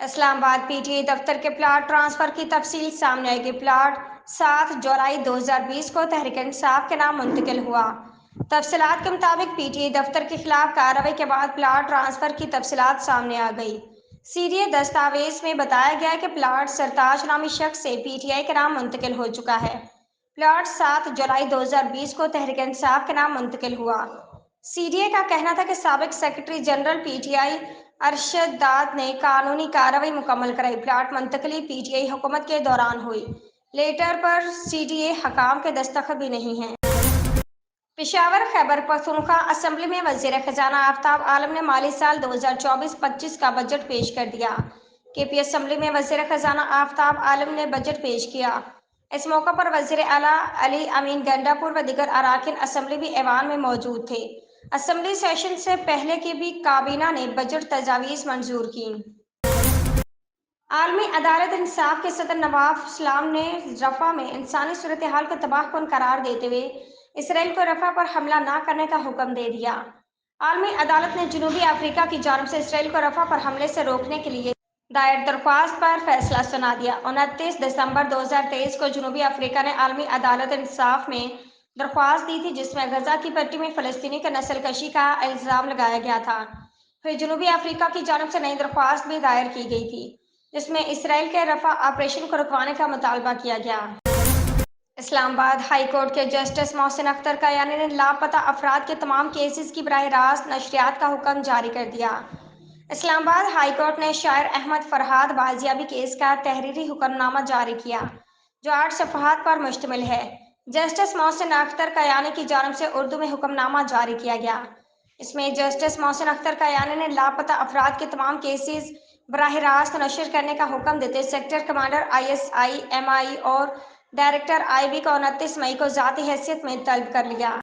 اسلام آباد P T I دفتر کے پلاٹ ٹرانسفر کی تفصیل سامنے آئے گی۔ پلاٹ 7 جولائی 2020 کو تحریک انصاف کے نام منتقل ہوا۔ تفصیلات کے مطابق پی ٹی آئی دفتر کے خلاف کارروائی کے بعد پلاٹ ٹرانسفر کی تفصیلات سامنے آ گئی۔ سی ڈی اے دستاویز میں بتایا گیا ہے کہ پلاٹ سرتاج نامی شخص سے پی ٹی آئی کے نام منتقل ہو چکا ہے۔ پلاٹ 7 جولائی 2020 کو تحریک انصاف کے نام منتقل ہوا۔ سی ڈی اے کا کہنا تھا کہ سابق secretary general P T I Arshad داد نے قانونی کارروائی مکمل کرائی۔ پلاٹ منتقلی پی ٹی آئی حکومت کے دوران ہوئی۔ Letter per C D A حکام کے دستخط بھی نہیں ہیں۔ پشاور خیبر پختونخوا اسمبلی میں وزیر خزانہ آفتاب عالم نے مالی سال 2024-25 کا بجٹ پیش کر دیا۔ کے پی اسمبلی میں وزیر خزانہ آفتاب عالم نے بجٹ پیش کیا۔ اس موقع پر وزیر اعلیٰ علی امین گنڈاپور و دیگر اراکین اسمبلی بھی ایوان میں موجود تھے۔ اسمبلی سیشن سے پہلے کی بھی کابینہ نے بجٹ تجاویز منظور کیں۔ عالمی عدالت انصاف کے صدر نواف اسلام نے رفح میں انسانی صورتحال کو تباہ کن قرار دیتے ہوئے اسرائیل کو رفح پر حملہ نہ کرنے کا حکم دے دیا۔ عالمی عدالت نے جنوبی افریقہ کی جانب سے اسرائیل کو رفح پر حملے سے روکنے کے لیے دائر درخواست پر فیصلہ سنا دیا۔ 29 دسمبر 2023 کو جنوبی افریقہ نے عالمی عدالت انصاف میں درخواست دی تھی، جس میں غزہ کی پٹی میں فلسطینی کی نسل کشی کا الزام لگایا گیا تھا۔ پھر جنوبی افریقہ کی جانب سے نئی درخواست بھی دائر کی گئی تھی، جس میں اسرائیل کے رفح آپریشن کو رکوانے کا مطالبہ کیا گیا۔ اسلام آباد ہائی کورٹ کے جسٹس محسن اختر کیانی نے لاپتہ افراد کے تمام کیسز کی براہ راست نشریات کا حکم جاری کر دیا۔ اسلام آباد ہائی کورٹ نے شاعر احمد فرہاد بازیابی کیس کا تحریری حکم نامہ جاری کیا، جو 8 صفحات پر مشتمل ہے۔ جسٹس محسن اختر کیانی کی جانب سے اردو میں حکم نامہ جاری کیا گیا۔ اس میں جسٹس محسن اختر کیانی نے لاپتہ افراد کے تمام کیسز براہ راست نشر کرنے کا حکم دیتے سیکٹر کمانڈر ISI MI اور ڈائریکٹر IB کو 29 مئی کو ذاتی حیثیت میں طلب کر لیا۔